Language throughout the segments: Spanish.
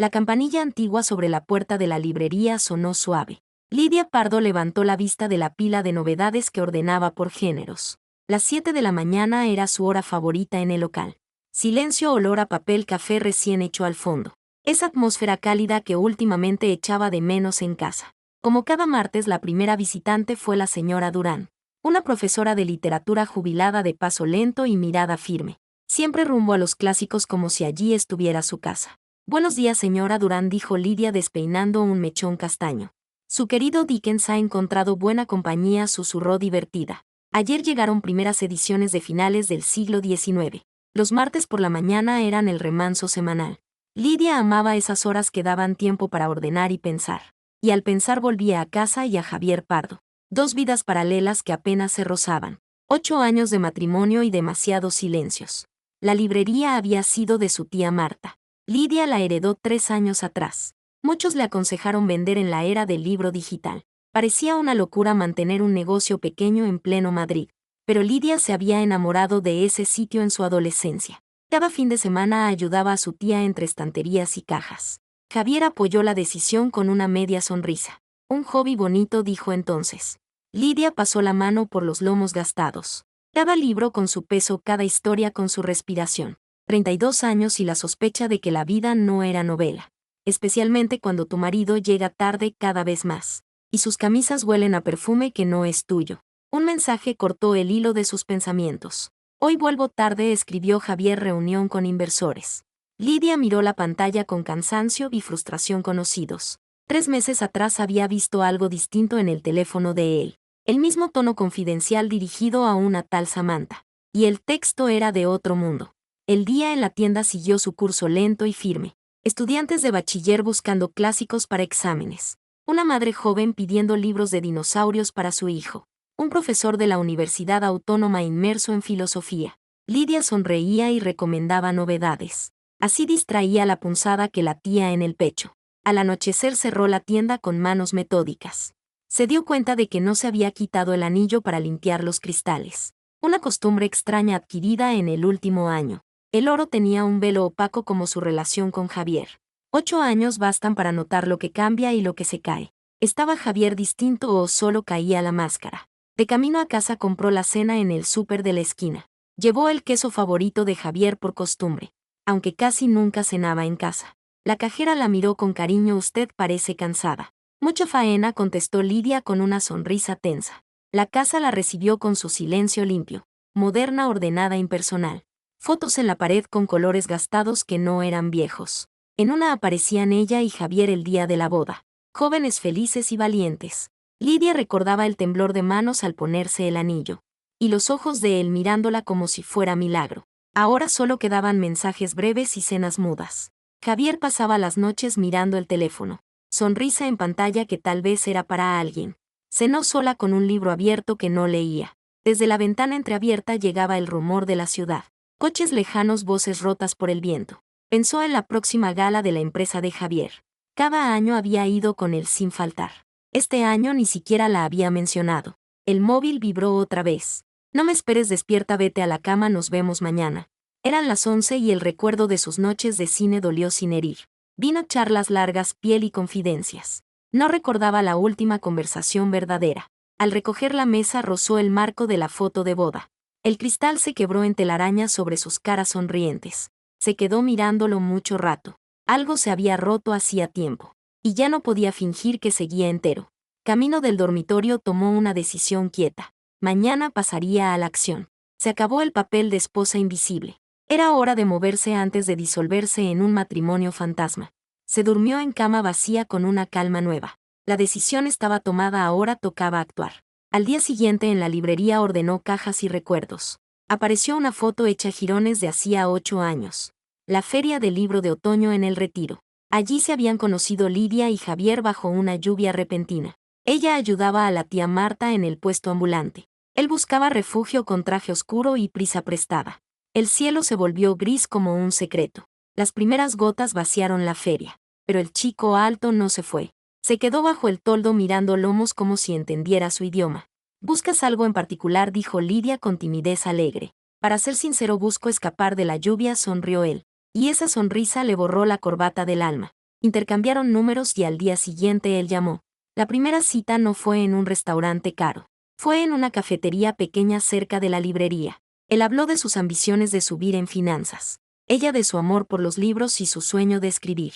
La campanilla antigua sobre la puerta de la librería sonó suave. Lidia Pardo levantó la vista de la pila de novedades que ordenaba por géneros. Las 7 de la mañana era su hora favorita en el local. Silencio, olor a papel café recién hecho al fondo. Esa atmósfera cálida que últimamente echaba de menos en casa. Como cada martes, la primera visitante fue la señora Durán, una profesora de literatura jubilada de paso lento y mirada firme, siempre rumbo a los clásicos como si allí estuviera su casa. Buenos días, señora Durán, dijo Lidia despeinando un mechón castaño. Su querido Dickens ha encontrado buena compañía, susurró divertida. Ayer llegaron primeras ediciones de finales del siglo XIX. Los martes por la mañana eran el remanso semanal. Lidia amaba esas horas que daban tiempo para ordenar y pensar. Y al pensar volvía a casa y a Javier Pardo. Dos vidas paralelas que apenas se rozaban. 8 años de matrimonio y demasiados silencios. La librería había sido de su tía Marta. Lidia la heredó 3 años atrás. Muchos le aconsejaron vender en la era del libro digital. Parecía una locura mantener un negocio pequeño en pleno Madrid. Pero Lidia se había enamorado de ese sitio en su adolescencia. Cada fin de semana ayudaba a su tía entre estanterías y cajas. Javier apoyó la decisión con una media sonrisa. Un hobby bonito, dijo entonces. Lidia pasó la mano por los lomos gastados. Cada libro con su peso, cada historia con su respiración. 32 años y la sospecha de que la vida no era novela. Especialmente cuando tu marido llega tarde cada vez más. Y sus camisas huelen a perfume que no es tuyo. Un mensaje cortó el hilo de sus pensamientos. Hoy vuelvo tarde, escribió Javier, reunión con inversores. Lidia miró la pantalla con cansancio y frustración conocidos. 3 meses atrás había visto algo distinto en el teléfono de él. El mismo tono confidencial dirigido a una tal Samantha. Y el texto era de otro mundo. El día en la tienda siguió su curso lento y firme. Estudiantes de bachiller buscando clásicos para exámenes. Una madre joven pidiendo libros de dinosaurios para su hijo. Un profesor de la Universidad Autónoma inmerso en filosofía. Lidia sonreía y recomendaba novedades. Así distraía la punzada que latía en el pecho. Al anochecer cerró la tienda con manos metódicas. Se dio cuenta de que no se había quitado el anillo para limpiar los cristales. Una costumbre extraña adquirida en el último año. El oro tenía un velo opaco como su relación con Javier. 8 años bastan para notar lo que cambia y lo que se cae. ¿Estaba Javier distinto o solo caía la máscara? De camino a casa compró la cena en el súper de la esquina. Llevó el queso favorito de Javier por costumbre, aunque casi nunca cenaba en casa. La cajera la miró con cariño. Usted parece cansada. Mucha faena, contestó Lidia con una sonrisa tensa. La casa la recibió con su silencio limpio, moderna, ordenada, impersonal. Fotos en la pared con colores gastados que no eran viejos. En una aparecían ella y Javier el día de la boda. Jóvenes felices y valientes. Lidia recordaba el temblor de manos al ponerse el anillo. Y los ojos de él mirándola como si fuera milagro. Ahora solo quedaban mensajes breves y cenas mudas. Javier pasaba las noches mirando el teléfono. Sonrisa en pantalla que tal vez era para alguien. Cenó sola con un libro abierto que no leía. Desde la ventana entreabierta llegaba el rumor de la ciudad. Coches lejanos, voces rotas por el viento. Pensó en la próxima gala de la empresa de Javier. Cada año había ido con él sin faltar. Este año ni siquiera la había mencionado. El móvil vibró otra vez. No me esperes, despierta, vete a la cama, nos vemos mañana. Eran las 11 y el recuerdo de sus noches de cine dolió sin herir. Vino charlas largas, piel y confidencias. No recordaba la última conversación verdadera. Al recoger la mesa rozó el marco de la foto de boda. El cristal se quebró en telarañas sobre sus caras sonrientes. Se quedó mirándolo mucho rato. Algo se había roto hacía tiempo. Y ya no podía fingir que seguía entero. Camino del dormitorio tomó una decisión quieta. Mañana pasaría a la acción. Se acabó el papel de esposa invisible. Era hora de moverse antes de disolverse en un matrimonio fantasma. Se durmió en cama vacía con una calma nueva. La decisión estaba tomada, ahora tocaba actuar. Al día siguiente en la librería ordenó cajas y recuerdos. Apareció una foto hecha jirones de hacía 8 años. La feria del libro de otoño en El Retiro. Allí se habían conocido Lidia y Javier bajo una lluvia repentina. Ella ayudaba a la tía Marta en el puesto ambulante. Él buscaba refugio con traje oscuro y prisa prestada. El cielo se volvió gris como un secreto. Las primeras gotas vaciaron la feria. Pero el chico alto no se fue. Se quedó bajo el toldo mirando lomos como si entendiera su idioma. ¿Buscas algo en particular?, dijo Lidia con timidez alegre. Para ser sincero, busco escapar de la lluvia, sonrió él. Y esa sonrisa le borró la corbata del alma. Intercambiaron números y al día siguiente él llamó. La primera cita no fue en un restaurante caro. Fue en una cafetería pequeña cerca de la librería. Él habló de sus ambiciones de subir en finanzas. Ella de su amor por los libros y su sueño de escribir.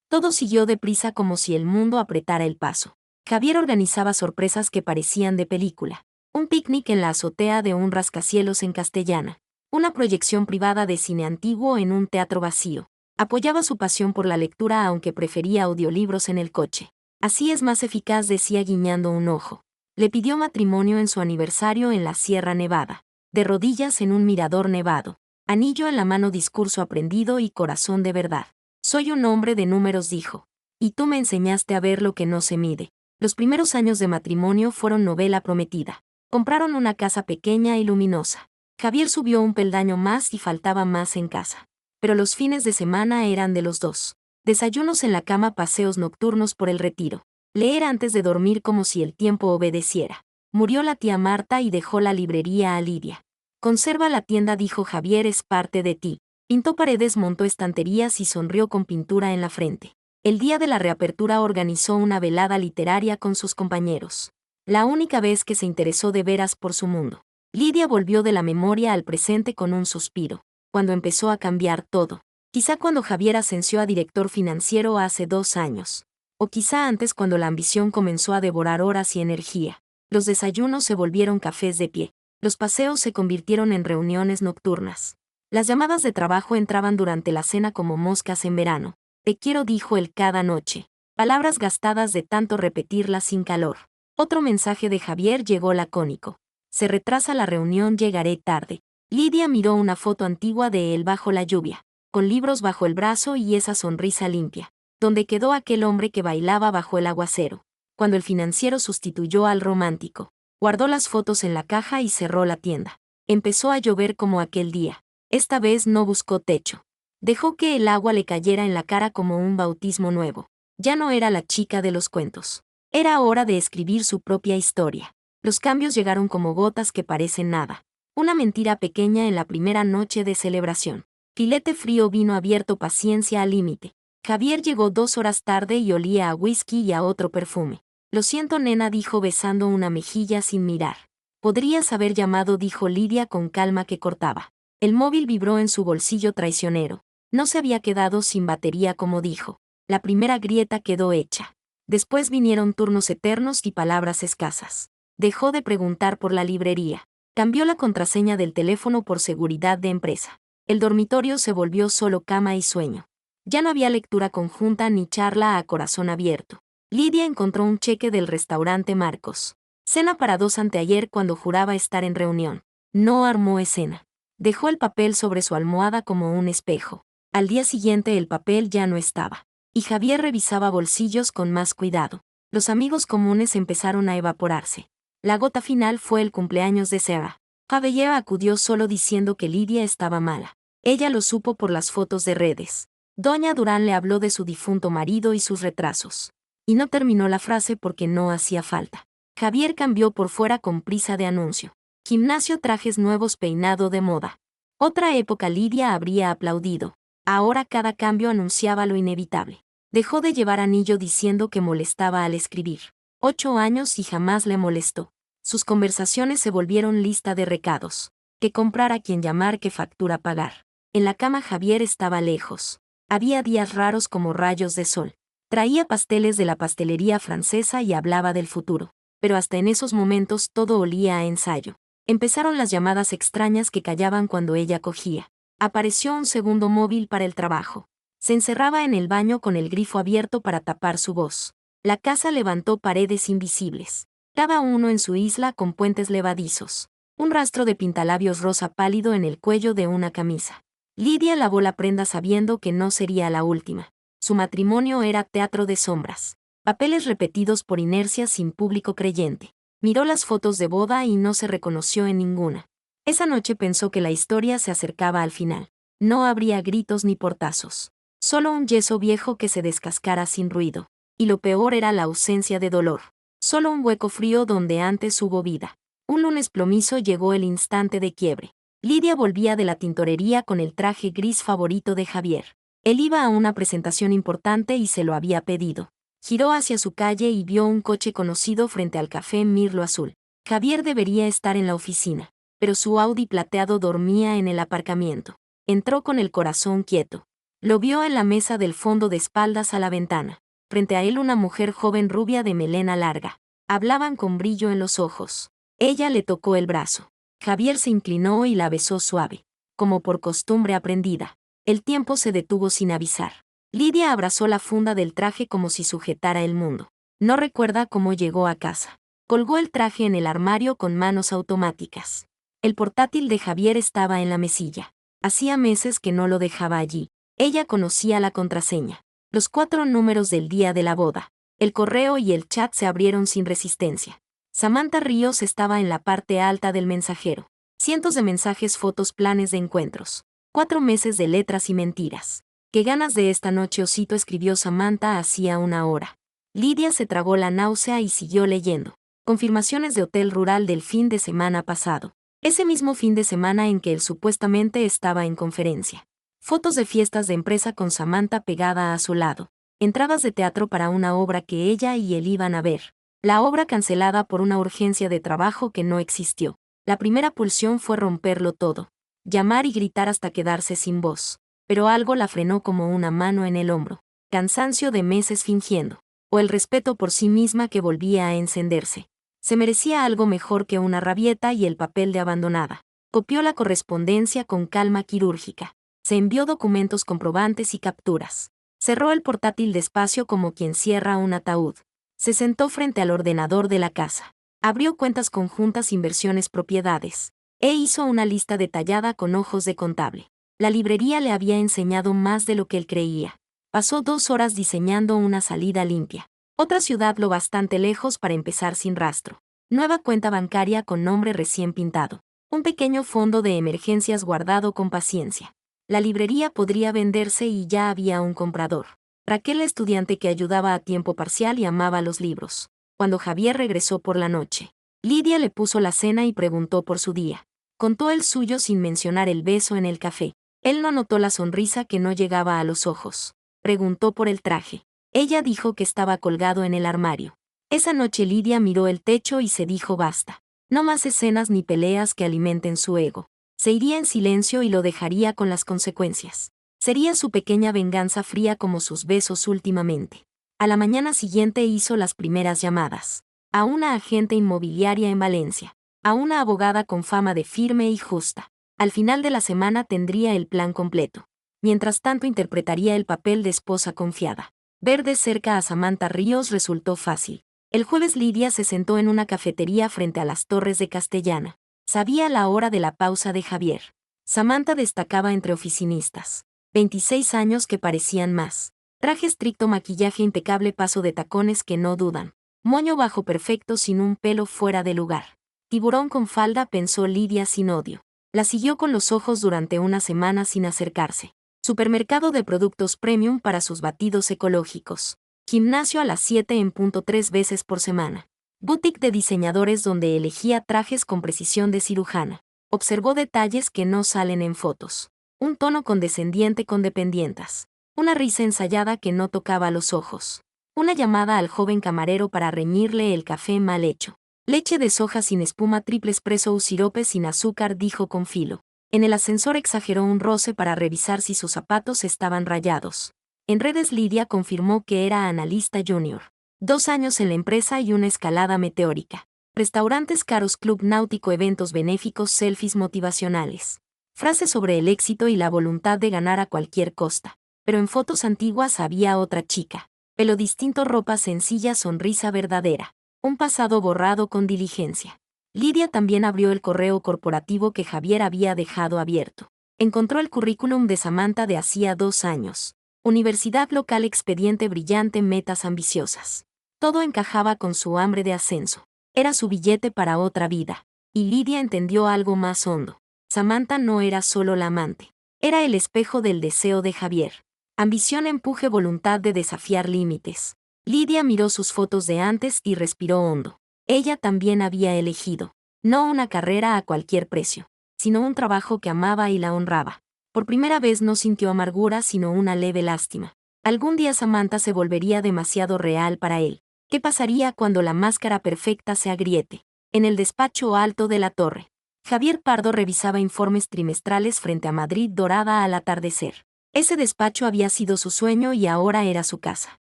Todo siguió deprisa como si el mundo apretara el paso. Javier organizaba sorpresas que parecían de película. Un picnic en la azotea de un rascacielos en Castellana. Una proyección privada de cine antiguo en un teatro vacío. Apoyaba su pasión por la lectura aunque prefería audiolibros en el coche. Así es más eficaz, decía guiñando un ojo. Le pidió matrimonio en su aniversario en la Sierra Nevada. De rodillas en un mirador nevado. Anillo en la mano, discurso aprendido y corazón de verdad. Soy un hombre de números, dijo. Y tú me enseñaste a ver lo que no se mide. Los primeros años de matrimonio fueron novela prometida. Compraron una casa pequeña y luminosa. Javier subió un peldaño más y faltaba más en casa. Pero los fines de semana eran de los dos. Desayunos en la cama, paseos nocturnos por el Retiro. Leer antes de dormir como si el tiempo obedeciera. Murió la tía Marta y dejó la librería a Lidia. Conserva la tienda, dijo Javier, es parte de ti. Pintó paredes, montó estanterías y sonrió con pintura en la frente. El día de la reapertura organizó una velada literaria con sus compañeros. La única vez que se interesó de veras por su mundo. Lidia volvió de la memoria al presente con un suspiro. Cuando empezó a cambiar todo. Quizá cuando Javier ascendió a director financiero hace 2 años. O quizá antes, cuando la ambición comenzó a devorar horas y energía. Los desayunos se volvieron cafés de pie. Los paseos se convirtieron en reuniones nocturnas. Las llamadas de trabajo entraban durante la cena como moscas en verano. Te quiero, dijo él cada noche. Palabras gastadas de tanto repetirlas sin calor. Otro mensaje de Javier llegó lacónico. Se retrasa la reunión, llegaré tarde. Lidia miró una foto antigua de él bajo la lluvia, con libros bajo el brazo y esa sonrisa limpia. ¿Dónde quedó aquel hombre que bailaba bajo el aguacero? Cuando el financiero sustituyó al romántico. Guardó las fotos en la caja y cerró la tienda. Empezó a llover como aquel día. Esta vez no buscó techo. Dejó que el agua le cayera en la cara como un bautismo nuevo. Ya no era la chica de los cuentos. Era hora de escribir su propia historia. Los cambios llegaron como gotas que parecen nada. Una mentira pequeña en la primera noche de celebración. Filete frío, vino abierto, paciencia al límite. Javier llegó 2 horas tarde y olía a whisky y a otro perfume. Lo siento, nena, dijo besando una mejilla sin mirar. Podrías haber llamado, dijo Lidia con calma que cortaba. El móvil vibró en su bolsillo traicionero. No se había quedado sin batería como dijo. La primera grieta quedó hecha. Después vinieron turnos eternos y palabras escasas. Dejó de preguntar por la librería. Cambió la contraseña del teléfono por seguridad de empresa. El dormitorio se volvió solo cama y sueño. Ya no había lectura conjunta ni charla a corazón abierto. Lidia encontró un cheque del restaurante Marcos. Cena para 2 anteayer cuando juraba estar en reunión. No armó escena. Dejó el papel sobre su almohada como un espejo. Al día siguiente el papel ya no estaba. Y Javier revisaba bolsillos con más cuidado. Los amigos comunes empezaron a evaporarse. La gota final fue el cumpleaños de Sarah. Javier acudió solo diciendo que Lidia estaba mala. Ella lo supo por las fotos de redes. Doña Durán le habló de su difunto marido y sus retrasos. Y no terminó la frase porque no hacía falta. Javier cambió por fuera con prisa de anuncio. Gimnasio, trajes nuevos, peinado de moda. Otra época Lidia habría aplaudido. Ahora cada cambio anunciaba lo inevitable. Dejó de llevar anillo diciendo que molestaba al escribir. 8 años y jamás le molestó. Sus conversaciones se volvieron lista de recados. Que comprar, a quien llamar, qué factura pagar. En la cama Javier estaba lejos. Había días raros como rayos de sol. Traía pasteles de la pastelería francesa y hablaba del futuro. Pero hasta en esos momentos todo olía a ensayo. Empezaron las llamadas extrañas que callaban cuando ella cogía. Apareció un segundo móvil para el trabajo. Se encerraba en el baño con el grifo abierto para tapar su voz. La casa levantó paredes invisibles. Cada uno en su isla con puentes levadizos. Un rastro de pintalabios rosa pálido en el cuello de una camisa. Lidia lavó la prenda sabiendo que no sería la última. Su matrimonio era teatro de sombras. Papeles repetidos por inercia sin público creyente. Miró las fotos de boda y no se reconoció en ninguna. Esa noche pensó que la historia se acercaba al final. No habría gritos ni portazos. Solo un yeso viejo que se descascara sin ruido. Y lo peor era la ausencia de dolor. Solo un hueco frío donde antes hubo vida. Un lunes plomizo llegó el instante de quiebre. Lidia volvía de la tintorería con el traje gris favorito de Javier. Él iba a una presentación importante y se lo había pedido. Giró hacia su calle y vio un coche conocido frente al café Mirlo Azul. Javier debería estar en la oficina, pero su Audi plateado dormía en el aparcamiento. Entró con el corazón quieto. Lo vio en la mesa del fondo de espaldas a la ventana. Frente a él una mujer joven rubia de melena larga. Hablaban con brillo en los ojos. Ella le tocó el brazo. Javier se inclinó y la besó suave, como por costumbre aprendida. El tiempo se detuvo sin avisar. Lidia abrazó la funda del traje como si sujetara el mundo. No recuerda cómo llegó a casa. Colgó el traje en el armario con manos automáticas. El portátil de Javier estaba en la mesilla. Hacía meses que no lo dejaba allí. Ella conocía la contraseña. Los 4 números del día de la boda. El correo y el chat se abrieron sin resistencia. Samantha Ríos estaba en la parte alta del mensajero. Cientos de mensajes, fotos, planes de encuentros. 4 meses de letras y mentiras. «Qué ganas de esta noche, osito», escribió Samantha hacía una hora. Lidia se tragó la náusea y siguió leyendo. Confirmaciones de hotel rural del fin de semana pasado. Ese mismo fin de semana en que él supuestamente estaba en conferencia. Fotos de fiestas de empresa con Samantha pegada a su lado. Entradas de teatro para una obra que ella y él iban a ver. La obra cancelada por una urgencia de trabajo que no existió. La primera pulsión fue romperlo todo. Llamar y gritar hasta quedarse sin voz. Pero algo la frenó como una mano en el hombro. Cansancio de meses fingiendo. O el respeto por sí misma que volvía a encenderse. Se merecía algo mejor que una rabieta y el papel de abandonada. Copió la correspondencia con calma quirúrgica. Se envió documentos comprobantes y capturas. Cerró el portátil despacio como quien cierra un ataúd. Se sentó frente al ordenador de la casa. Abrió cuentas conjuntas, inversiones, propiedades. Hizo una lista detallada con ojos de contable. La librería le había enseñado más de lo que él creía. Pasó 2 horas diseñando una salida limpia. Otra ciudad lo bastante lejos para empezar sin rastro. Nueva cuenta bancaria con nombre recién pintado. Un pequeño fondo de emergencias guardado con paciencia. La librería podría venderse y ya había un comprador. Raquel, la estudiante que ayudaba a tiempo parcial y amaba los libros. Cuando Javier regresó por la noche, Lidia le puso la cena y preguntó por su día. Contó el suyo sin mencionar el beso en el café. Él no notó la sonrisa que no llegaba a los ojos. Preguntó por el traje. Ella dijo que estaba colgado en el armario. Esa noche Lidia miró el techo y se dijo basta. No más escenas ni peleas que alimenten su ego. Se iría en silencio y lo dejaría con las consecuencias. Sería su pequeña venganza fría como sus besos últimamente. A la mañana siguiente hizo las primeras llamadas. A una agente inmobiliaria en Valencia. A una abogada con fama de firme y justa. Al final de la semana tendría el plan completo. Mientras tanto interpretaría el papel de esposa confiada. Ver de cerca a Samantha Ríos resultó fácil. El jueves Lidia se sentó en una cafetería frente a las Torres de Castellana. Sabía la hora de la pausa de Javier. Samantha destacaba entre oficinistas. 26 años que parecían más. Traje estricto, maquillaje impecable, paso de tacones que no dudan. Moño bajo perfecto sin un pelo fuera de lugar. Tiburón con falda, pensó Lidia sin odio. La siguió con los ojos durante una semana sin acercarse. Supermercado de productos premium para sus batidos ecológicos. Gimnasio a las 7 en punto 3 veces por semana. Boutique de diseñadores donde elegía trajes con precisión de cirujana. Observó detalles que no salen en fotos. Un tono condescendiente con dependientas. Una risa ensayada que no tocaba los ojos. Una llamada al joven camarero para reñirle el café mal hecho. Leche de soja sin espuma, triple espresso o sirope sin azúcar, dijo con filo. En el ascensor exageró un roce para revisar si sus zapatos estaban rayados. En redes Lidia confirmó que era analista junior. 2 años en la empresa y una escalada meteórica. Restaurantes caros, club náutico, eventos benéficos, selfies motivacionales. Frases sobre el éxito y la voluntad de ganar a cualquier costa. Pero en fotos antiguas había otra chica. Pelo distinto, ropa sencilla, sonrisa verdadera. Un pasado borrado con diligencia. Lidia también abrió el correo corporativo que Javier había dejado abierto. Encontró el currículum de Samantha de hacía 2 años. Universidad local, expediente brillante, metas ambiciosas. Todo encajaba con su hambre de ascenso. Era su billete para otra vida. Y Lidia entendió algo más hondo. Samantha no era solo la amante. Era el espejo del deseo de Javier. Ambición, empuje, voluntad de desafiar límites. Lidia miró sus fotos de antes y respiró hondo. Ella también había elegido. No una carrera a cualquier precio, sino un trabajo que amaba y la honraba. Por primera vez no sintió amargura sino una leve lástima. Algún día Samantha se volvería demasiado real para él. ¿Qué pasaría cuando la máscara perfecta se agriete? En el despacho alto de la torre, Javier Pardo revisaba informes trimestrales frente a Madrid dorada al atardecer. Ese despacho había sido su sueño y ahora era su casa.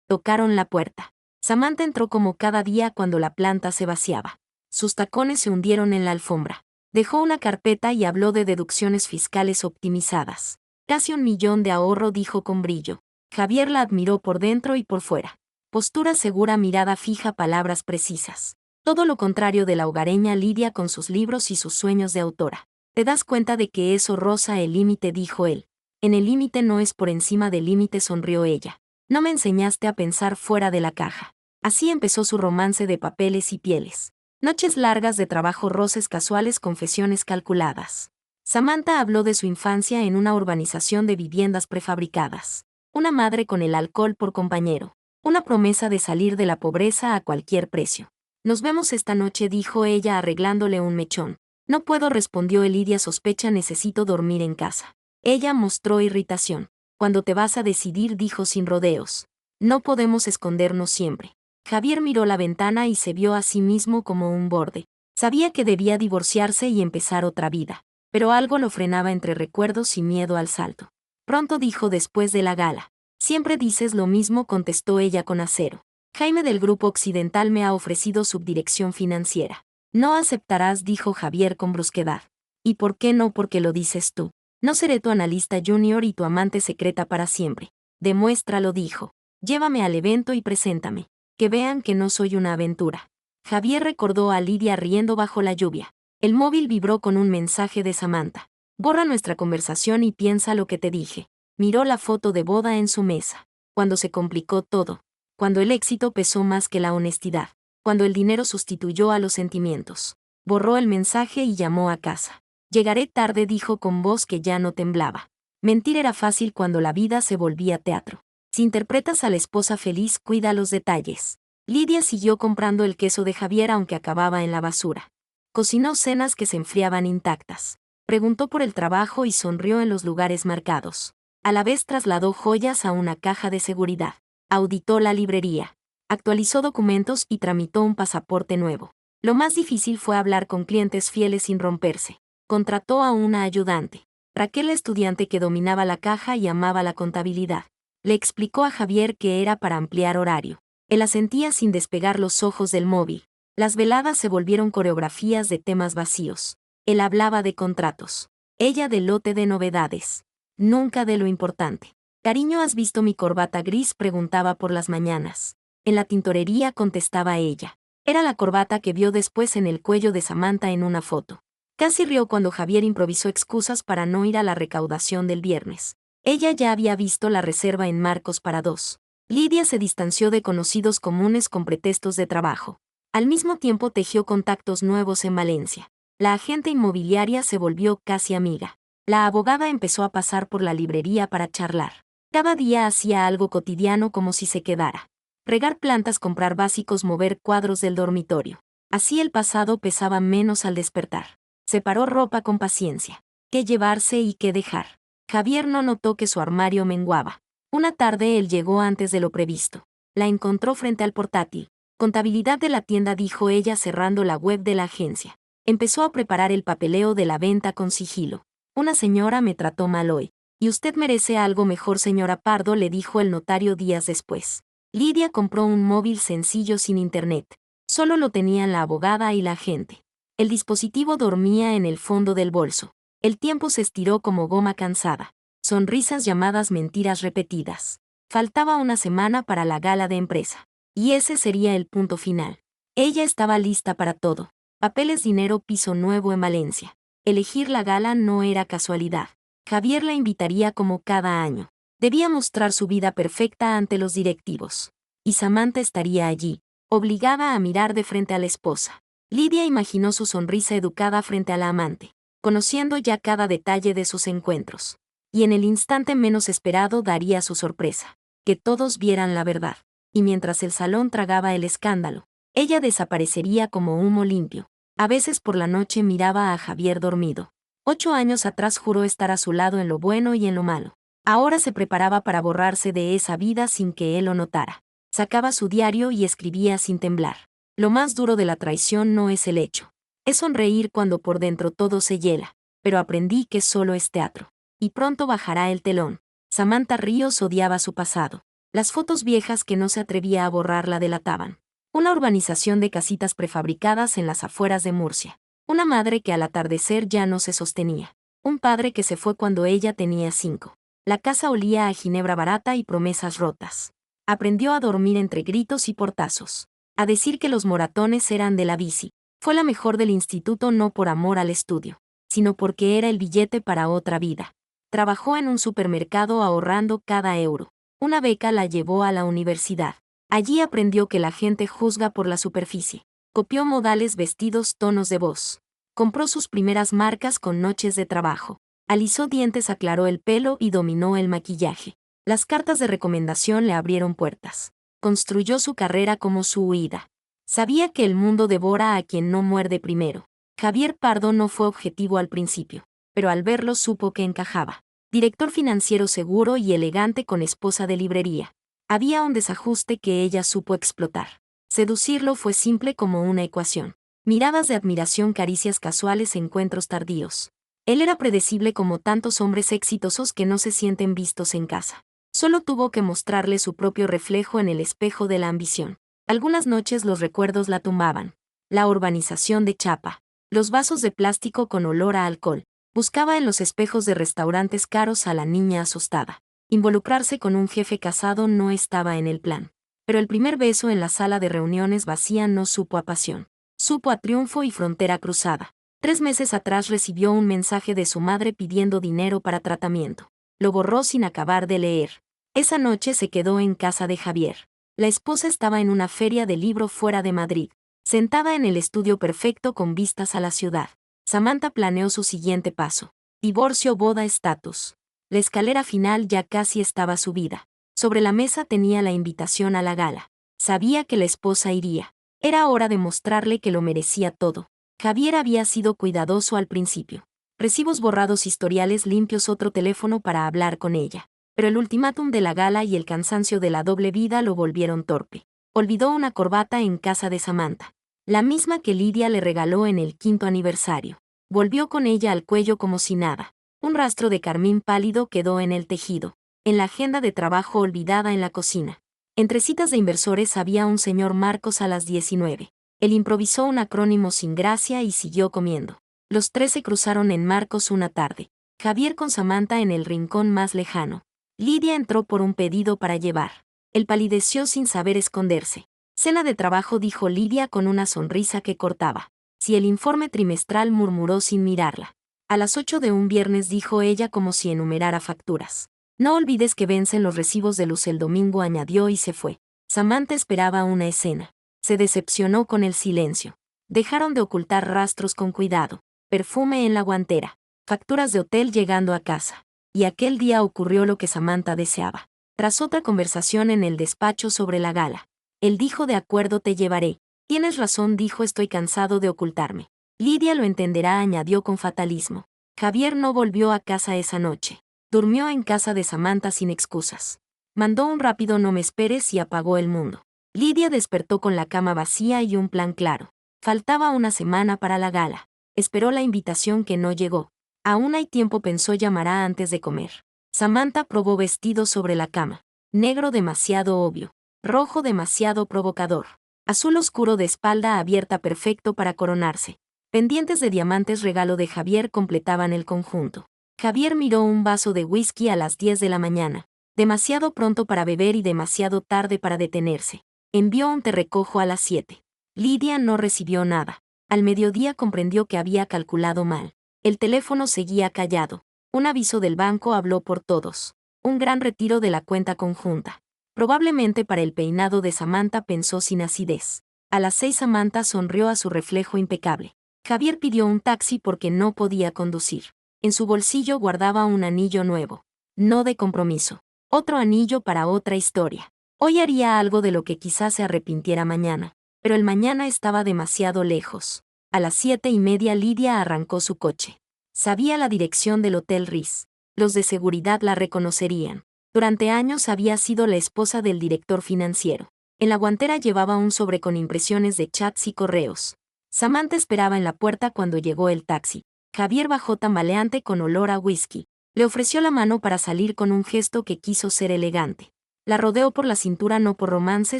Tocaron la puerta. Samantha entró como cada día cuando la planta se vaciaba. Sus tacones se hundieron en la alfombra. Dejó una carpeta y habló de deducciones fiscales optimizadas. Casi 1 millón de ahorro, dijo con brillo. Javier la admiró por dentro y por fuera. Postura segura, mirada fija, palabras precisas. Todo lo contrario de la hogareña Lidia con sus libros y sus sueños de autora. ¿Te das cuenta de que eso roza el límite?, dijo él. En el límite no es por encima del límite, sonrió ella. No me enseñaste a pensar fuera de la caja. Así empezó su romance de papeles y pieles. Noches largas de trabajo, roces casuales, confesiones calculadas. Samantha habló de su infancia en una urbanización de viviendas prefabricadas. Una madre con el alcohol por compañero. Una promesa de salir de la pobreza a cualquier precio. Nos vemos esta noche, dijo ella arreglándole un mechón. No puedo, respondió él. Lidia sospecha, necesito dormir en casa. Ella mostró irritación. Cuando te vas a decidir, dijo sin rodeos. No podemos escondernos siempre. Javier miró la ventana y se vio a sí mismo como un borde. Sabía que debía divorciarse y empezar otra vida. Pero algo lo frenaba entre recuerdos y miedo al salto. Pronto, dijo después de la gala. Siempre dices lo mismo, contestó ella con acero. Jaime del Grupo Occidental me ha ofrecido subdirección financiera. No aceptarás, dijo Javier con brusquedad. ¿Y por qué no? Porque lo dices tú. No seré tu analista junior y tu amante secreta para siempre. Demuéstralo, dijo. Llévame al evento y preséntame. Que vean que no soy una aventura. Javier recordó a Lidia riendo bajo la lluvia. El móvil vibró con un mensaje de Samantha. Borra nuestra conversación y piensa lo que te dije. Miró la foto de boda en su mesa. Cuando se complicó todo. Cuando el éxito pesó más que la honestidad. Cuando el dinero sustituyó a los sentimientos. Borró el mensaje y llamó a casa. Llegaré tarde, dijo con voz que ya no temblaba. Mentir era fácil cuando la vida se volvía teatro. Si interpretas a la esposa feliz, cuida los detalles. Lidia siguió comprando el queso de Javier aunque acababa en la basura. Cocinó cenas que se enfriaban intactas. Preguntó por el trabajo y sonrió en los lugares marcados. A la vez trasladó joyas a una caja de seguridad. Auditó la librería. Actualizó documentos y tramitó un pasaporte nuevo. Lo más difícil fue hablar con clientes fieles sin romperse. Contrató a una ayudante. Raquel, estudiante que dominaba la caja y amaba la contabilidad. Le explicó a Javier que era para ampliar horario. Él asentía sin despegar los ojos del móvil. Las veladas se volvieron coreografías de temas vacíos. Él hablaba de contratos. Ella del lote de novedades. Nunca de lo importante. Cariño, ¿has visto mi corbata gris?, preguntaba por las mañanas. En la tintorería, contestaba ella. Era la corbata que vio después en el cuello de Samantha en una foto. Casi rió cuando Javier improvisó excusas para no ir a la recaudación del viernes. Ella ya había visto la reserva en Marcos para 2. Lidia se distanció de conocidos comunes con pretextos de trabajo. Al mismo tiempo tejió contactos nuevos en Valencia. La agente inmobiliaria se volvió casi amiga. La abogada empezó a pasar por la librería para charlar. Cada día hacía algo cotidiano como si se quedara. Regar plantas, comprar básicos, mover cuadros del dormitorio. Así el pasado pesaba menos al despertar. Separó ropa con paciencia. Qué llevarse y qué dejar. Javier no notó que su armario menguaba. Una tarde él llegó antes de lo previsto. La encontró frente al portátil. Contabilidad de la tienda, dijo ella cerrando la web de la agencia. Empezó a preparar el papeleo de la venta con sigilo. Una señora me trató mal hoy. Y usted merece algo mejor, señora Pardo, le dijo el notario días después. Lidia compró un móvil sencillo sin internet. Solo lo tenían la abogada y la agente. El dispositivo dormía en el fondo del bolso. El tiempo se estiró como goma cansada. Sonrisas, llamadas, mentiras repetidas. Faltaba una semana para la gala de empresa. Y ese sería el punto final. Ella estaba lista para todo. Papeles, dinero, piso nuevo en Valencia. Elegir la gala no era casualidad. Javier la invitaría como cada año. Debía mostrar su vida perfecta ante los directivos. Y Samantha estaría allí, obligada a mirar de frente a la esposa. Lidia imaginó su sonrisa educada frente a la amante, conociendo ya cada detalle de sus encuentros. Y en el instante menos esperado daría su sorpresa, que todos vieran la verdad. Y mientras el salón tragaba el escándalo, ella desaparecería como humo limpio. A veces por la noche miraba a Javier dormido. 8 años atrás juró estar a su lado en lo bueno y en lo malo. Ahora se preparaba para borrarse de esa vida sin que él lo notara. Sacaba su diario y escribía sin temblar. Lo más duro de la traición no es el hecho. Es sonreír cuando por dentro todo se hiela. Pero aprendí que solo es teatro. Y pronto bajará el telón. Samantha Ríos odiaba su pasado. Las fotos viejas que no se atrevía a borrar la delataban. Una urbanización de casitas prefabricadas en las afueras de Murcia. Una madre que al atardecer ya no se sostenía. Un padre que se fue cuando ella tenía 5. La casa olía a ginebra barata y promesas rotas. Aprendió a dormir entre gritos y portazos. A decir que los moratones eran de la bici. Fue la mejor del instituto no por amor al estudio, sino porque era el billete para otra vida. Trabajó en un supermercado ahorrando cada euro. Una beca la llevó a la universidad. Allí aprendió que la gente juzga por la superficie. Copió modales, vestidos, tonos de voz. Compró sus primeras marcas con noches de trabajo. Alisó dientes, aclaró el pelo y dominó el maquillaje. Las cartas de recomendación le abrieron puertas. Construyó su carrera como su huida. Sabía que el mundo devora a quien no muerde primero. Javier Pardo no fue objetivo al principio, pero al verlo supo que encajaba. Director financiero seguro y elegante con esposa de librería. Había un desajuste que ella supo explotar. Seducirlo fue simple como una ecuación. Miradas de admiración, caricias casuales, encuentros tardíos. Él era predecible como tantos hombres exitosos que no se sienten vistos en casa. Solo tuvo que mostrarle su propio reflejo en el espejo de la ambición. Algunas noches los recuerdos la tumbaban. La urbanización de chapa. Los vasos de plástico con olor a alcohol. Buscaba en los espejos de restaurantes caros a la niña asustada. Involucrarse con un jefe casado no estaba en el plan. Pero el primer beso en la sala de reuniones vacía no supo a pasión. Supo a triunfo y frontera cruzada. 3 meses atrás recibió un mensaje de su madre pidiendo dinero para tratamiento. Lo borró sin acabar de leer. Esa noche se quedó en casa de Javier. La esposa estaba en una feria de libro fuera de Madrid, sentada en el estudio perfecto con vistas a la ciudad. Samantha planeó su siguiente paso. Divorcio, boda, estatus. La escalera final ya casi estaba subida. Sobre la mesa tenía la invitación a la gala. Sabía que la esposa iría. Era hora de mostrarle que lo merecía todo. Javier había sido cuidadoso al principio. Recibos borrados, historiales limpios, otro teléfono para hablar con ella. Pero el ultimátum de la gala y el cansancio de la doble vida lo volvieron torpe. Olvidó una corbata en casa de Samantha. La misma que Lidia le regaló en el 5º aniversario. Volvió con ella al cuello como si nada. Un rastro de carmín pálido quedó en el tejido. En la agenda de trabajo olvidada en la cocina. Entre citas de inversores había un señor Marcos a las 19. Él improvisó un acrónimo sin gracia y siguió comiendo. Los 3 se cruzaron en Marcos una tarde. Javier con Samantha en el rincón más lejano. Lidia entró por un pedido para llevar. Él palideció sin saber esconderse. Cena de trabajo, dijo Lidia con una sonrisa que cortaba. Si el informe trimestral, murmuró sin mirarla. A las 8 de un viernes, dijo ella como si enumerara facturas. No olvides que vencen los recibos de luz el domingo, añadió y se fue. Samantha esperaba una escena. Se decepcionó con el silencio. Dejaron de ocultar rastros con cuidado. Perfume en la guantera. Facturas de hotel llegando a casa. Y aquel día ocurrió lo que Samantha deseaba. Tras otra conversación en el despacho sobre la gala. Él dijo: de acuerdo, te llevaré. Tienes razón, dijo, estoy cansado de ocultarme. Lidia lo entenderá, añadió con fatalismo. Javier no volvió a casa esa noche. Durmió en casa de Samantha sin excusas. Mandó un rápido no me esperes y apagó el mundo. Lidia despertó con la cama vacía y un plan claro. Faltaba una semana para la gala. Esperó la invitación que no llegó. Aún hay tiempo, pensó, llamará antes de comer. Samantha probó vestido sobre la cama. Negro demasiado obvio. Rojo demasiado provocador. Azul oscuro de espalda abierta perfecto para coronarse. Pendientes de diamantes, regalo de Javier, completaban el conjunto. Javier miró un vaso de whisky a las 10 de la mañana. Demasiado pronto para beber y demasiado tarde para detenerse. Envió un te recojo a las 7. Lidia no recibió nada. Al mediodía comprendió que había calculado mal. El teléfono seguía callado. Un aviso del banco habló por todos. Un gran retiro de la cuenta conjunta. Probablemente para el peinado de Samantha, pensó sin acidez. A las 6 Samantha sonrió a su reflejo impecable. Javier pidió un taxi porque no podía conducir. En su bolsillo guardaba un anillo nuevo. No de compromiso. Otro anillo para otra historia. Hoy haría algo de lo que quizás se arrepintiera mañana. Pero el mañana estaba demasiado lejos. A las 7:30 Lidia arrancó su coche. Sabía la dirección del Hotel Ritz. Los de seguridad la reconocerían. Durante años había sido la esposa del director financiero. En la guantera llevaba un sobre con impresiones de chats y correos. Samantha esperaba en la puerta cuando llegó el taxi. Javier bajó tambaleante con olor a whisky. Le ofreció la mano para salir con un gesto que quiso ser elegante. La rodeó por la cintura no por romance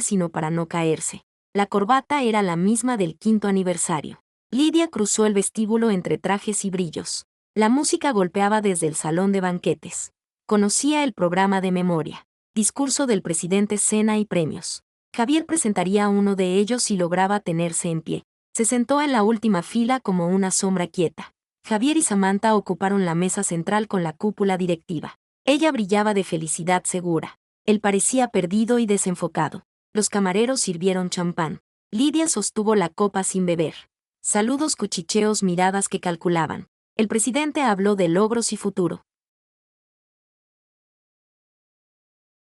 sino para no caerse. La corbata era la misma del 5º aniversario. Lidia cruzó el vestíbulo entre trajes y brillos. La música golpeaba desde el salón de banquetes. Conocía el programa de memoria. Discurso del presidente, cena y premios. Javier presentaría uno de ellos si lograba tenerse en pie. Se sentó en la última fila como una sombra quieta. Javier y Samantha ocuparon la mesa central con la cúpula directiva. Ella brillaba de felicidad segura. Él parecía perdido y desenfocado. Los camareros sirvieron champán. Lidia sostuvo la copa sin beber. Saludos, cuchicheos, miradas que calculaban. El presidente habló de logros y futuro.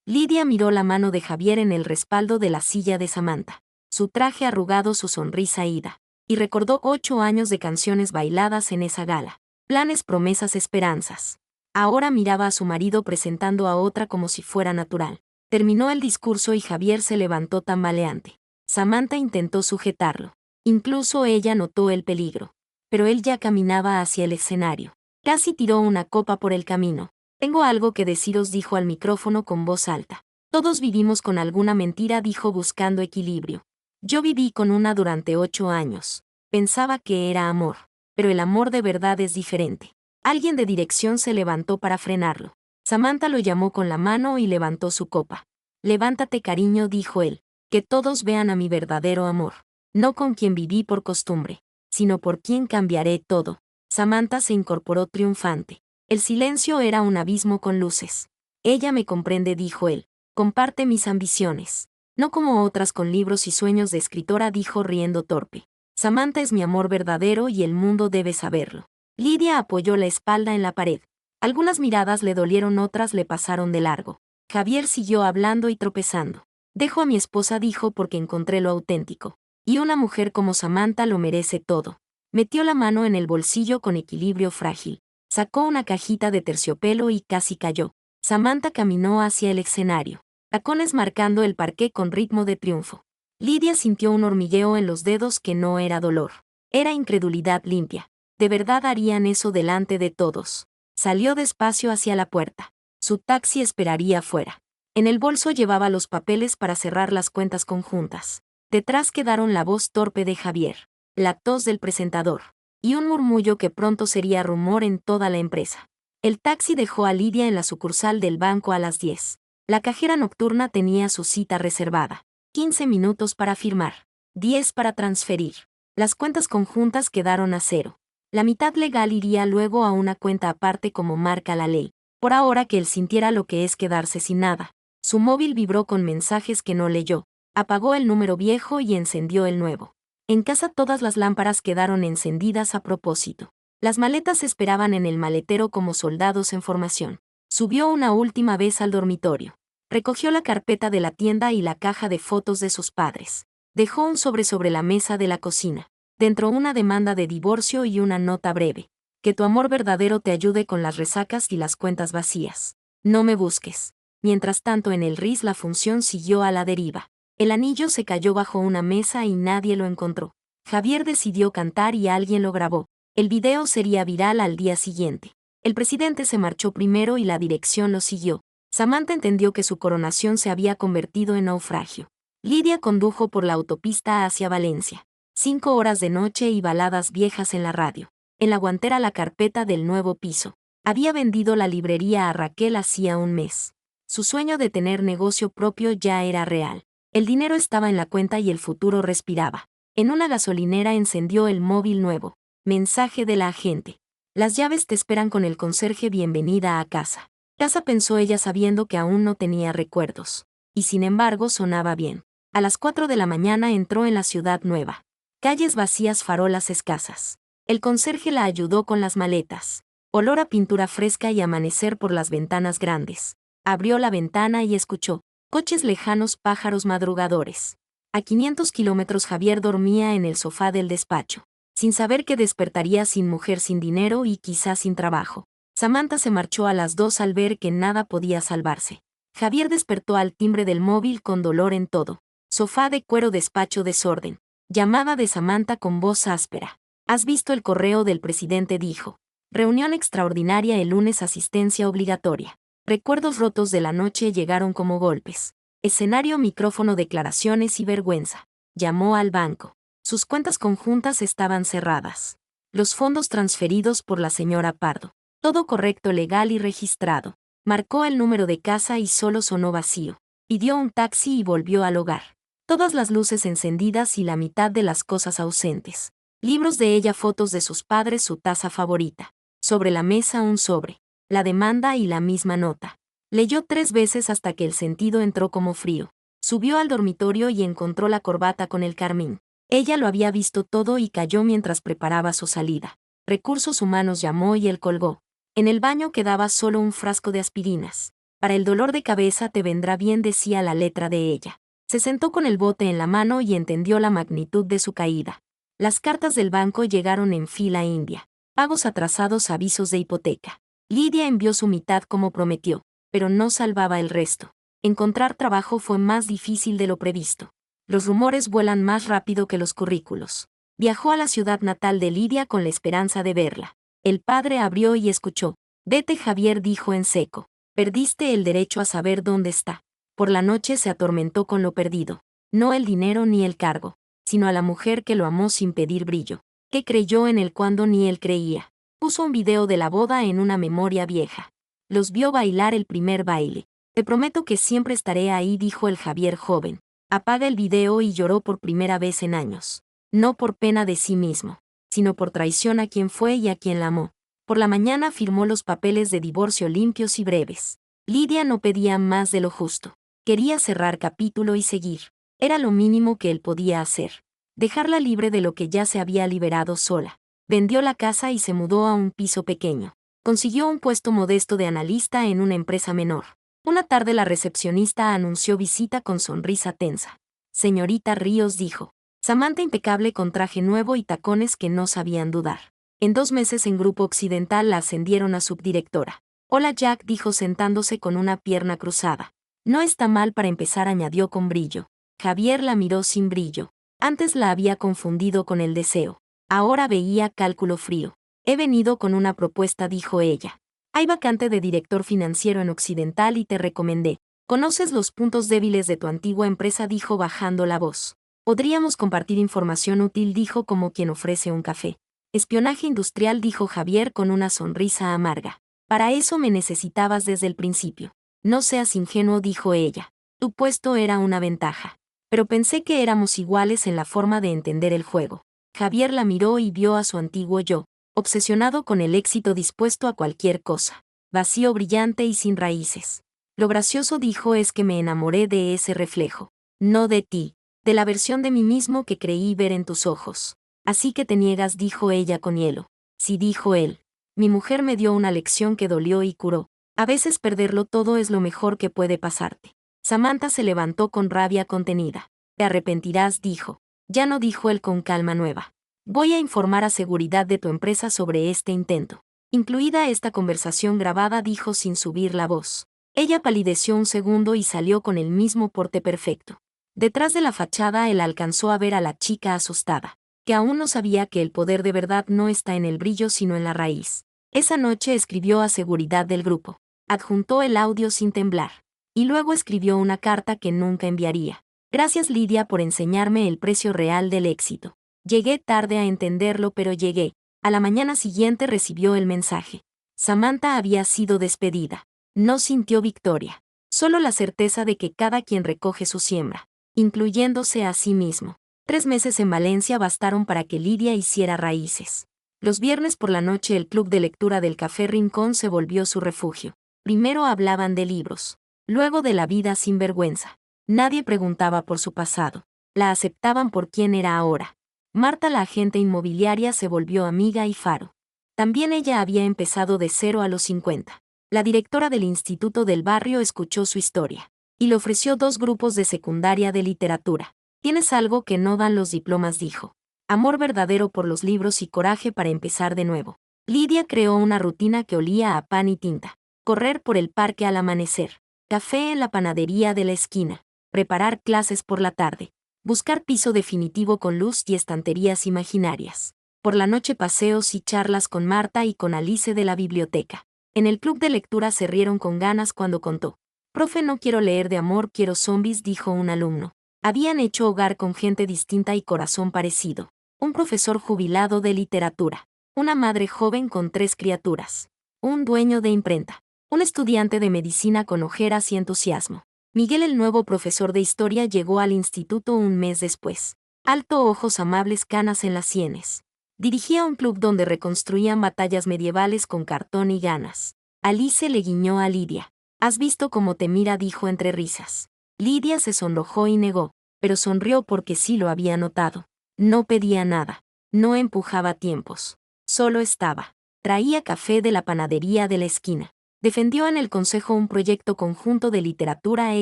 Lidia miró la mano de Javier en el respaldo de la silla de Samantha. Su traje arrugado, su sonrisa ida. Y recordó 8 años de canciones bailadas en esa gala. Planes, promesas, esperanzas. Ahora miraba a su marido presentando a otra como si fuera natural. Terminó el discurso y Javier se levantó tambaleante. Samantha intentó sujetarlo. Incluso ella notó el peligro. Pero él ya caminaba hacia el escenario. Casi tiró una copa por el camino. Tengo algo que deciros, dijo al micrófono con voz alta. Todos vivimos con alguna mentira, dijo buscando equilibrio. Yo viví con una durante 8 años. Pensaba que era amor. Pero el amor de verdad es diferente. Alguien de dirección se levantó para frenarlo. Samantha lo llamó con la mano y levantó su copa. Levántate, cariño, dijo él. Que todos vean a mi verdadero amor. No con quien viví por costumbre, sino por quien cambiaré todo. Samantha se incorporó triunfante. El silencio era un abismo con luces. Ella me comprende, dijo él. Comparte mis ambiciones. No como otras con libros y sueños de escritora, dijo riendo torpe. Samantha es mi amor verdadero y el mundo debe saberlo. Lidia apoyó la espalda en la pared. Algunas miradas le dolieron, otras le pasaron de largo. Javier siguió hablando y tropezando. Dejo a mi esposa, dijo, porque encontré lo auténtico. Y una mujer como Samantha lo merece todo. Metió la mano en el bolsillo con equilibrio frágil. Sacó una cajita de terciopelo y casi cayó. Samantha caminó hacia el escenario. Tacones marcando el parqué con ritmo de triunfo. Lidia sintió un hormigueo en los dedos que no era dolor. Era incredulidad limpia. ¿De verdad harían eso delante de todos? Salió despacio hacia la puerta. Su taxi esperaría afuera. En el bolso llevaba los papeles para cerrar las cuentas conjuntas. Detrás quedaron la voz torpe de Javier, la tos del presentador, y un murmullo que pronto sería rumor en toda la empresa. El taxi dejó a Lidia en la sucursal del banco a las 10. La cajera nocturna tenía su cita reservada. 15 minutos para firmar. 10 para transferir. Las cuentas conjuntas quedaron a 0. La mitad legal iría luego a una cuenta aparte como marca la ley. Por ahora que él sintiera lo que es quedarse sin nada. Su móvil vibró con mensajes que no leyó. Apagó el número viejo y encendió el nuevo. En casa todas las lámparas quedaron encendidas a propósito. Las maletas esperaban en el maletero como soldados en formación. Subió una última vez al dormitorio. Recogió la carpeta de la tienda y la caja de fotos de sus padres. Dejó un sobre la mesa de la cocina. Dentro una demanda de divorcio y una nota breve. Que tu amor verdadero te ayude con las resacas y las cuentas vacías. No me busques. Mientras tanto en el Ritz la función siguió a la deriva. El anillo se cayó bajo una mesa y nadie lo encontró. Javier decidió cantar y alguien lo grabó. El video sería viral al día siguiente. El presidente se marchó primero y la dirección lo siguió. Samantha entendió que su coronación se había convertido en naufragio. Lidia condujo por la autopista hacia Valencia. 5 horas de noche y baladas viejas en la radio. En la guantera la carpeta del nuevo piso. Había vendido la librería a Raquel hacía un mes. Su sueño de tener negocio propio ya era real. El dinero estaba en la cuenta y el futuro respiraba. En una gasolinera encendió el móvil nuevo. Mensaje de la agente. Las llaves te esperan con el conserje, bienvenida a casa. Casa, pensó ella sabiendo que aún no tenía recuerdos. Y sin embargo sonaba bien. A las 4 de la mañana entró en la ciudad nueva. Calles vacías, farolas escasas. El conserje la ayudó con las maletas. Olor a pintura fresca y amanecer por las ventanas grandes. Abrió la ventana y escuchó. Coches lejanos, pájaros madrugadores. A 500 kilómetros Javier dormía en el sofá del despacho. sin saber que despertaría sin mujer, sin dinero y quizás sin trabajo. Samantha se marchó a las 2 al ver que nada podía salvarse. Javier despertó al timbre del móvil con dolor en todo. Sofá de cuero, despacho, desorden. Llamada de Samantha con voz áspera. ¿Has visto el correo del presidente?, dijo. Reunión extraordinaria el lunes, asistencia obligatoria. Recuerdos rotos de la noche llegaron como golpes. Escenario, micrófono, declaraciones y vergüenza. Llamó al banco. Sus cuentas conjuntas estaban cerradas. Los fondos transferidos por la señora Pardo. Todo correcto, legal y registrado. Marcó el número de casa y solo sonó vacío. Pidió un taxi y volvió al hogar. Todas las luces encendidas y la mitad de las cosas ausentes. Libros de ella, fotos de sus padres, su taza favorita. Sobre la mesa un sobre. La demanda y la misma nota. Leyó 3 veces hasta que el sentido entró como frío. Subió al dormitorio y encontró la corbata con el carmín. Ella lo había visto todo y cayó mientras preparaba su salida. Recursos Humanos llamó y él colgó. En el baño quedaba solo un frasco de aspirinas. Para el dolor de cabeza te vendrá bien, decía la letra de ella. Se sentó con el bote en la mano y entendió la magnitud de su caída. Las cartas del banco llegaron en fila india. Pagos atrasados, avisos de hipoteca. Lidia envió su mitad como prometió, pero no salvaba el resto. Encontrar trabajo fue más difícil de lo previsto. Los rumores vuelan más rápido que los currículos. Viajó a la ciudad natal de Lidia con la esperanza de verla. El padre abrió y escuchó. Vete, Javier, dijo en seco. Perdiste el derecho a saber dónde está. Por la noche se atormentó con lo perdido. No el dinero ni el cargo, sino a la mujer que lo amó sin pedir brillo, que creyó en él cuando ni él creía. Puso un video de la boda en una memoria vieja. Los vio bailar el primer baile. Te prometo que siempre estaré ahí, dijo el Javier joven. Apaga el video y lloró por primera vez en años. No por pena de sí mismo, sino por traición a quien fue y a quien la amó. Por la mañana firmó los papeles de divorcio limpios y breves. Lidia no pedía más de lo justo. Quería cerrar capítulo y seguir. Era lo mínimo que él podía hacer. Dejarla libre de lo que ya se había liberado sola. Vendió la casa y se mudó a un piso pequeño. Consiguió un puesto modesto de analista en una empresa menor. Una tarde la recepcionista anunció visita con sonrisa tensa. Señorita Ríos, dijo. Samantha, impecable con traje nuevo y tacones que no sabían dudar. En 2 meses en Grupo Occidental la ascendieron a subdirectora. Hola, Jack, dijo sentándose con una pierna cruzada. No está mal para empezar, añadió con brillo. Javier la miró sin brillo. Antes la había confundido con el deseo. Ahora veía cálculo frío. He venido con una propuesta, dijo ella. Hay vacante de director financiero en Occidental y te recomendé. ¿Conoces los puntos débiles de tu antigua empresa?, dijo bajando la voz. Podríamos compartir información útil, dijo como quien ofrece un café. Espionaje industrial, dijo Javier con una sonrisa amarga. Para eso me necesitabas desde el principio. No seas ingenuo, dijo ella. Tu puesto era una ventaja. Pero pensé que éramos iguales en la forma de entender el juego. Javier la miró y vio a su antiguo yo, obsesionado con el éxito, dispuesto a cualquier cosa. Vacío, brillante y sin raíces. Lo gracioso, dijo, es que me enamoré de ese reflejo. No de ti, de la versión de mí mismo que creí ver en tus ojos. Así que te niegas, dijo ella con hielo. Sí, dijo él. Mi mujer me dio una lección que dolió y curó. A veces perderlo todo es lo mejor que puede pasarte. Samantha se levantó con rabia contenida. Te arrepentirás, dijo. Ya no, dijo él con calma nueva. Voy a informar a seguridad de tu empresa sobre este intento. Incluida esta conversación grabada, dijo sin subir la voz. Ella palideció un segundo y salió con el mismo porte perfecto. Detrás de la fachada él alcanzó a ver a la chica asustada, que aún no sabía que el poder de verdad no está en el brillo sino en la raíz. Esa noche escribió a seguridad del grupo. Adjuntó el audio sin temblar. Y luego escribió una carta que nunca enviaría. Gracias, Lidia, por enseñarme el precio real del éxito. Llegué tarde a entenderlo, pero llegué. A la mañana siguiente recibió el mensaje. Samantha había sido despedida. No sintió victoria. Solo la certeza de que cada quien recoge su siembra, incluyéndose a sí mismo. 3 meses en Valencia bastaron para que Lidia hiciera raíces. Los viernes por la noche el club de lectura del Café Rincón se volvió su refugio. Primero hablaban de libros, luego de la vida sin vergüenza. Nadie preguntaba por su pasado. La aceptaban por quien era ahora. Marta, la agente inmobiliaria, se volvió amiga y faro. También ella había empezado de 0 a los 50. La directora del instituto del barrio escuchó su historia y le ofreció 2 grupos de secundaria de literatura. Tienes algo que no dan los diplomas, dijo. amor verdadero por los libros y coraje para empezar de nuevo. Lidia creó una rutina que olía a pan y tinta. Correr por el parque al amanecer. Café en la panadería de la esquina. Preparar clases por la tarde. Buscar piso definitivo con luz y estanterías imaginarias. Por la noche paseos y charlas con Marta y con Alice de la biblioteca. En el club de lectura se rieron con ganas cuando contó. Profe, no quiero leer de amor, quiero zombies, dijo un alumno. Habían hecho hogar con gente distinta y corazón parecido. Un profesor jubilado de literatura. Una madre joven con 3 criaturas. Un dueño de imprenta. Un estudiante de medicina con ojeras y entusiasmo. Miguel, el nuevo profesor de historia, llegó al instituto un mes después. Alto, ojos amables, canas en las sienes. Dirigía un club donde reconstruían batallas medievales con cartón y ganas. Alice le guiñó a Lidia. «¿Has visto cómo te mira?», dijo entre risas. Lidia se sonrojó y negó, pero sonrió porque sí lo había notado. No pedía nada. No empujaba tiempos. Solo estaba. Traía café de la panadería de la esquina. Defendió en el consejo un proyecto conjunto de literatura e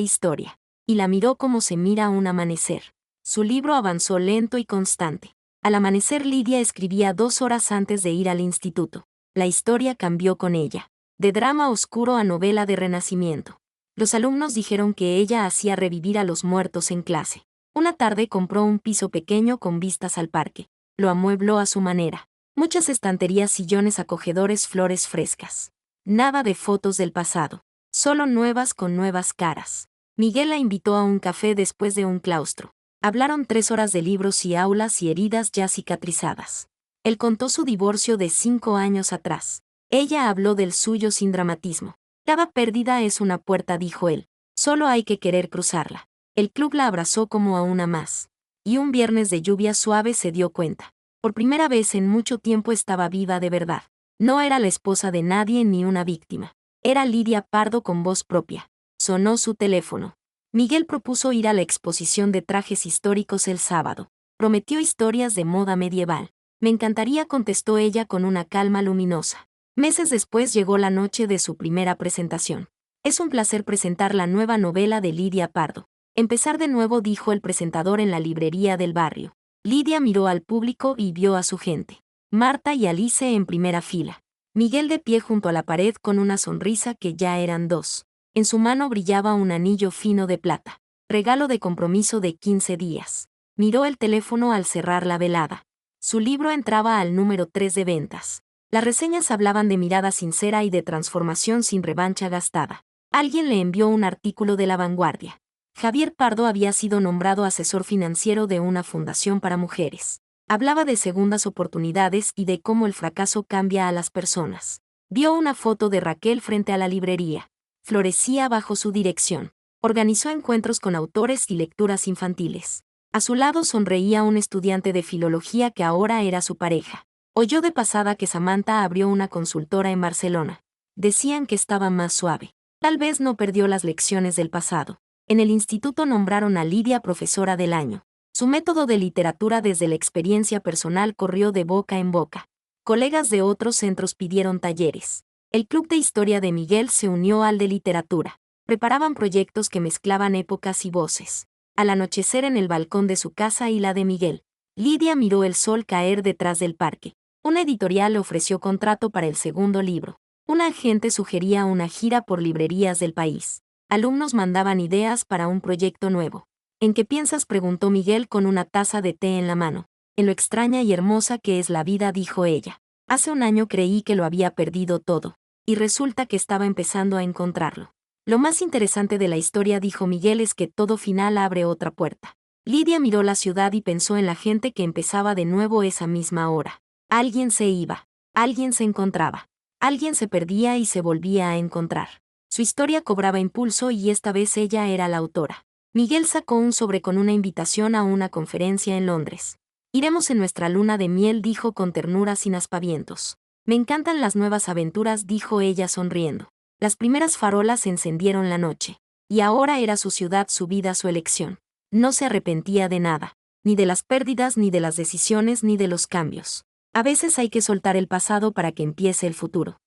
historia. Y la miró como se mira un amanecer. Su libro avanzó lento y constante. Al amanecer Lidia escribía 2 horas antes de ir al instituto. La historia cambió con ella. De drama oscuro a novela de renacimiento. Los alumnos dijeron que ella hacía revivir a los muertos en clase. Una tarde compró un piso pequeño con vistas al parque. Lo amuebló a su manera. Muchas estanterías, sillones acogedores, flores frescas. Nada de fotos del pasado. Solo nuevas con nuevas caras. Miguel la invitó a un café después de un claustro. Hablaron 3 horas de libros y aulas y heridas ya cicatrizadas. Él contó su divorcio de 5 años atrás. Ella habló del suyo sin dramatismo. Cada pérdida es una puerta, dijo él. Solo hay que querer cruzarla. El club la abrazó como a una más. Y un viernes de lluvia suave se dio cuenta. Por primera vez en mucho tiempo estaba viva de verdad. No era la esposa de nadie ni una víctima. Era Lidia Pardo con voz propia. Sonó su teléfono. Miguel propuso ir a la exposición de trajes históricos el sábado. Prometió historias de moda medieval. Me encantaría, contestó ella con una calma luminosa. Meses después llegó la noche de su primera presentación. Es un placer presentar la nueva novela de Lidia Pardo. Empezar de nuevo, dijo el presentador en la librería del barrio. Lidia miró al público y vio a su gente. Marta y Alice en primera fila. Miguel de pie junto a la pared con una sonrisa que ya eran 2. En su mano brillaba un anillo fino de plata. Regalo de compromiso de 15 días. Miró el teléfono al cerrar la velada. Su libro entraba al número 3 de ventas. Las reseñas hablaban de mirada sincera y de transformación sin revancha gastada. Alguien le envió un artículo de La Vanguardia. Javier Pardo había sido nombrado asesor financiero de una fundación para mujeres. Hablaba de segundas oportunidades y de cómo el fracaso cambia a las personas. Vio una foto de Raquel frente a la librería. Florecía bajo su dirección. Organizó encuentros con autores y lecturas infantiles. A su lado sonreía un estudiante de filología que ahora era su pareja. Oyó de pasada que Samantha abrió una consultora en Barcelona. Decían que estaba más suave. Tal vez no perdió las lecciones del pasado. En el instituto nombraron a Lidia profesora del año. Su método de literatura desde la experiencia personal corrió de boca en boca. Colegas de otros centros pidieron talleres. El club de historia de Miguel se unió al de literatura. Preparaban proyectos que mezclaban épocas y voces. Al anochecer, en el balcón de su casa y la de Miguel, Lidia miró el sol caer detrás del parque. Una editorial le ofreció contrato para el segundo libro. Un agente sugería una gira por librerías del país. Alumnos mandaban ideas para un proyecto nuevo. ¿En qué piensas?, preguntó Miguel con una taza de té en la mano. En lo extraña y hermosa que es la vida, dijo ella. Hace un año creí que lo había perdido todo. Y resulta que estaba empezando a encontrarlo. Lo más interesante de la historia, dijo Miguel, es que todo final abre otra puerta. Lidia miró la ciudad y pensó en la gente que empezaba de nuevo esa misma hora. Alguien se iba. Alguien se encontraba. Alguien se perdía y se volvía a encontrar. Su historia cobraba impulso y esta vez ella era la autora. Miguel sacó un sobre con una invitación a una conferencia en Londres. Iremos en nuestra luna de miel, dijo con ternura sin aspavientos. Me encantan las nuevas aventuras, dijo ella sonriendo. Las primeras farolas encendieron la noche. Y ahora era su ciudad, su vida, su elección. No se arrepentía de nada. Ni de las pérdidas, ni de las decisiones, ni de los cambios. A veces hay que soltar el pasado para que empiece el futuro.